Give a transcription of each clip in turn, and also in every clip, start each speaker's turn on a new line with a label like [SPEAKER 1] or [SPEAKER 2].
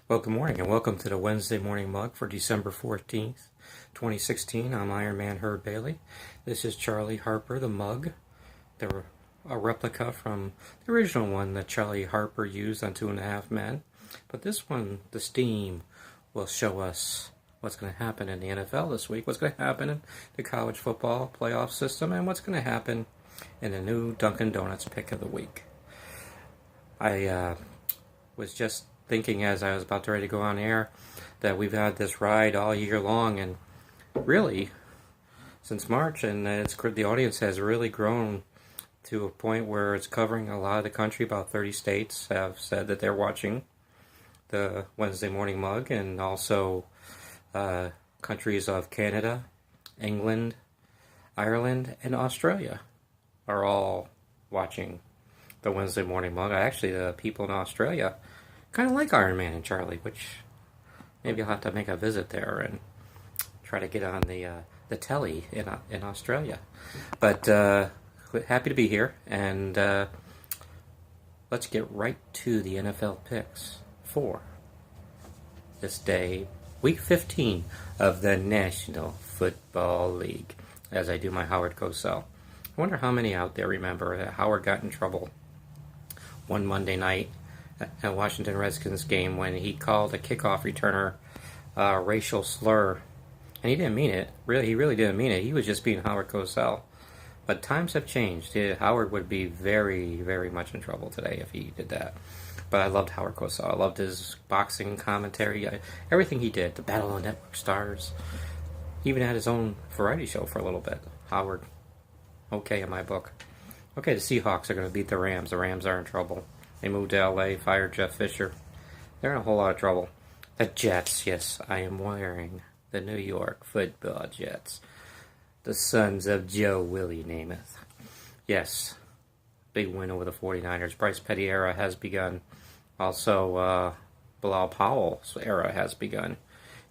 [SPEAKER 1] Well, good morning and welcome to the Wednesday morning mug for December 14th, 2016. I'm Ironman Herb Bailey. This is Charlie Harper, the mug. They're a replica from the original one that Charlie Harper used on Two and a Half Men. But this one, the steam, will show us what's going to happen in the NFL this week, what's going to happen in the college football playoff system, and what's going to happen in the new Dunkin' Donuts pick of the week. I was just thinking as I was about to ready to go on air that we've had this ride all year long, and really since March, and the audience has really grown to a point where it's covering a lot of the country. About 30 states have said that they're watching the Wednesday morning mug, and also countries of Canada, England, Ireland, and Australia are all watching the Wednesday morning mug. Actually, the people in Australia kind of like Ironman and Charlie, which maybe I'll have to make a visit there and try to get on the telly in Australia. But happy to be here, and let's get right to the NFL picks for this day, week 15 of the National Football League, as I do my Howard Cosell. I wonder how many out there remember that Howard got in trouble one Monday night at Washington Redskins game when he called a kickoff returner a racial slur, and he didn't mean it. He really didn't mean it. He was just being Howard Cosell. But times have changed. Howard would be very, very much in trouble today if he did that. But I loved Howard Cosell. I loved his boxing commentary, everything he did. The Battle of Network Stars. He even had his own variety show for a little bit. Howard, okay in my book. Okay, the Seahawks are going to beat the Rams. The Rams are in trouble. They moved to LA, fired Jeff Fisher. They're in a whole lot of trouble. The Jets, yes, I am wearing the New York Football Jets. The sons of Joe Willie Namath. Yes, big win over the 49ers. Bryce Petty era has begun. Also, Bilal Powell's era has begun.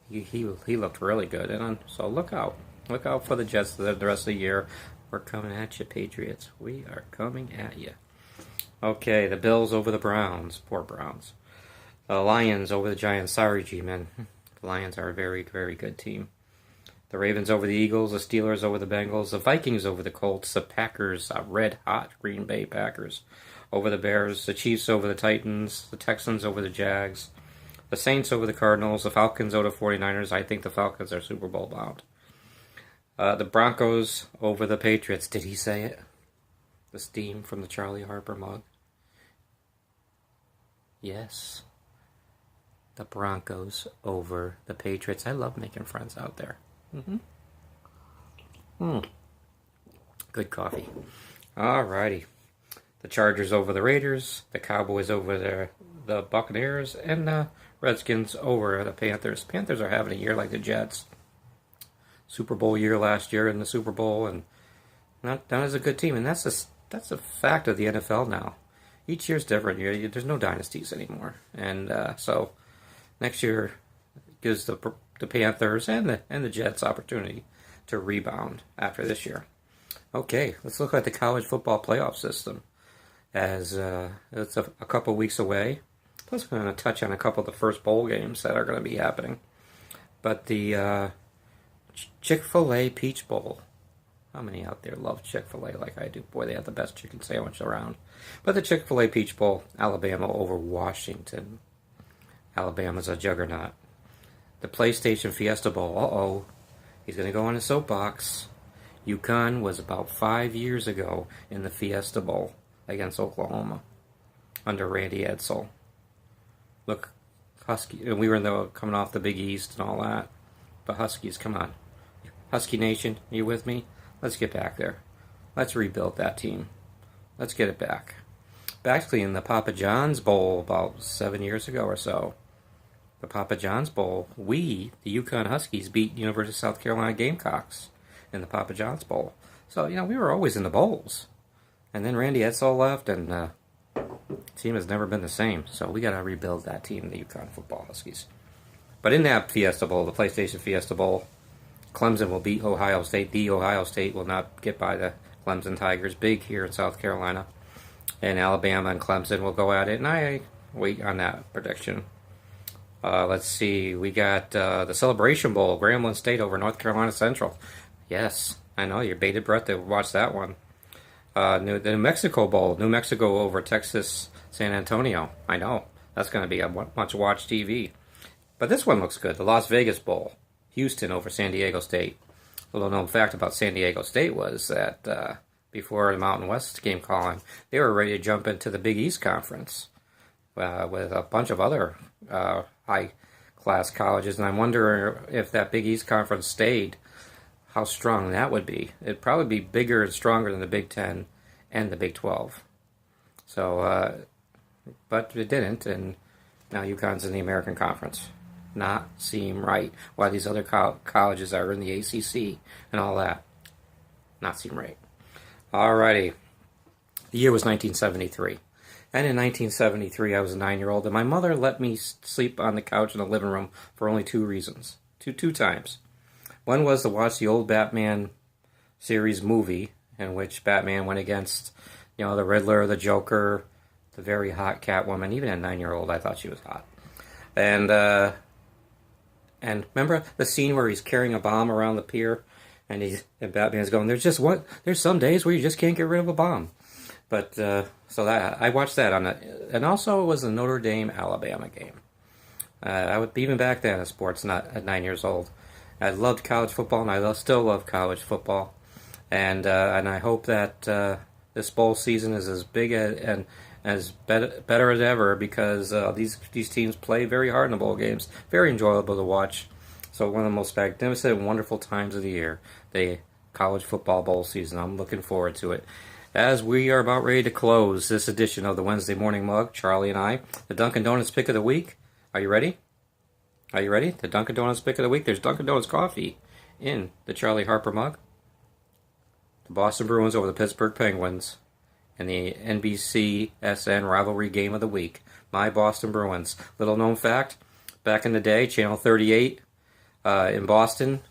[SPEAKER 1] He looked really good. And so look out. Look out for the Jets the rest of the year. We're coming at you, Patriots. We are coming at you. Okay, the Bills over the Browns. Poor Browns. The Lions over the Giants. Sorry, G-men. The Lions are a very, very good team. The Ravens over the Eagles. The Steelers over the Bengals. The Vikings over the Colts. The Packers, red-hot Green Bay Packers, over the Bears. The Chiefs over the Titans. The Texans over the Jags. The Saints over the Cardinals. The Falcons over the 49ers. I think the Falcons are Super Bowl bound. The Broncos over the Patriots. Did he say it? The steam from the Charlie Harper mug. Yes. The Broncos over the Patriots. I love making friends out there. Good coffee. Alrighty. The Chargers over the Raiders. The Cowboys over the Buccaneers. And the Redskins over the Panthers. Panthers are having a year like the Jets. Super Bowl year last year in the Super Bowl, and not as a good team. And that's a fact of the NFL now. Each year's different. There's no dynasties anymore, and so next year gives the Panthers and the Jets opportunity to rebound after this year. Okay, let's look at the college football playoff system, as it's a couple weeks away. Plus, we're going to touch on a couple of the first bowl games that are going to be happening. But the Chick-fil-A Peach Bowl. How many out there love Chick-fil-A like I do? Boy, they have the best chicken sandwich around. But the Chick-fil-A Peach Bowl, Alabama over Washington. Alabama's a juggernaut. The PlayStation Fiesta Bowl. Uh-oh. He's going to go on a soapbox. UConn was about 5 years ago in the Fiesta Bowl against Oklahoma under Randy Edsall. Look, Husky. We were coming off the Big East and all that. But Huskies, come on. Husky Nation, you with me? Let's get back there. Let's rebuild that team. Let's get it back. Actually, in the Papa John's Bowl about 7 years ago or so, the Papa John's Bowl, the UConn Huskies, beat University of South Carolina Gamecocks in the Papa John's Bowl. So, we were always in the bowls. And then Randy Edsall left, and the team has never been the same. So we got to rebuild that team, the UConn football Huskies. But in that Fiesta Bowl, the PlayStation Fiesta Bowl, Clemson will beat Ohio State. The Ohio State will not get by the Clemson Tigers. Big here in South Carolina. And Alabama and Clemson will go at it. And I wait on that prediction. Let's see. We got the Celebration Bowl, Grambling State over North Carolina Central. Yes, I know you're bated breath to watch that one. The New Mexico Bowl, New Mexico over Texas San Antonio. I know that's going to be a much watched TV. But this one looks good. The Las Vegas Bowl, Houston over San Diego State. A little known fact about San Diego State was that before the Mountain West came calling, they were ready to jump into the Big East Conference with a bunch of other high-class colleges. And I wonder if that Big East Conference stayed, how strong that would be. It'd probably be bigger and stronger than the Big Ten and the Big 12. So, but it didn't, and now UConn's in the American Conference. Not seem right. Why these other colleges are in the ACC and all that. Not seem right. Alrighty. The year was 1973. And in 1973, I was a 9-year-old, and my mother let me sleep on the couch in the living room for only two reasons. Two times. One was to watch the old Batman series movie, in which Batman went against, the Riddler, the Joker, the very hot Catwoman. Even at 9-year-old, I thought she was hot. And remember the scene where he's carrying a bomb around the pier, and Batman's going, there's some days where you just can't get rid of a bomb. But so that I watched that and also it was the Notre Dame Alabama game. I would even back then at sports, not at 9 years old. I loved college football, and I still love college football, and I hope that this bowl season is as big and as better as ever, because these teams play very hard in the bowl games, very enjoyable to watch. So one of the most magnificent and wonderful times of the year, the college football bowl season. I'm looking forward to it. As we are about ready to close this edition of the Wednesday Morning Mug, Charlie and I, the Dunkin' Donuts pick of the week. Are you ready? Are you ready? The Dunkin' Donuts pick of the week. There's Dunkin' Donuts coffee in the Charlie Harper mug. The Boston Bruins over the Pittsburgh Penguins in the NBCSN rivalry game of the week. My Boston Bruins. Little known fact, back in the day, Channel 38 in Boston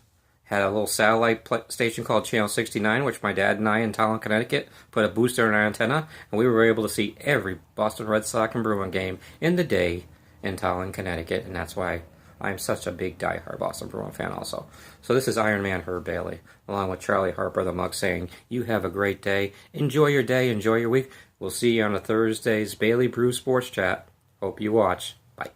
[SPEAKER 1] had a little satellite station called Channel 69, which my dad and I in Tallinn, Connecticut, put a booster in our antenna, and we were able to see every Boston Red Sox and Bruin game in the day in Tallinn, Connecticut, and that's why I'm such a big diehard Boston Bruin fan also. So this is Ironman Herb Bailey, along with Charlie Harper, the mug, saying, you have a great day. Enjoy your day. Enjoy your week. We'll see you on a Thursday's Bailey Brew Sports Chat. Hope you watch. Bye.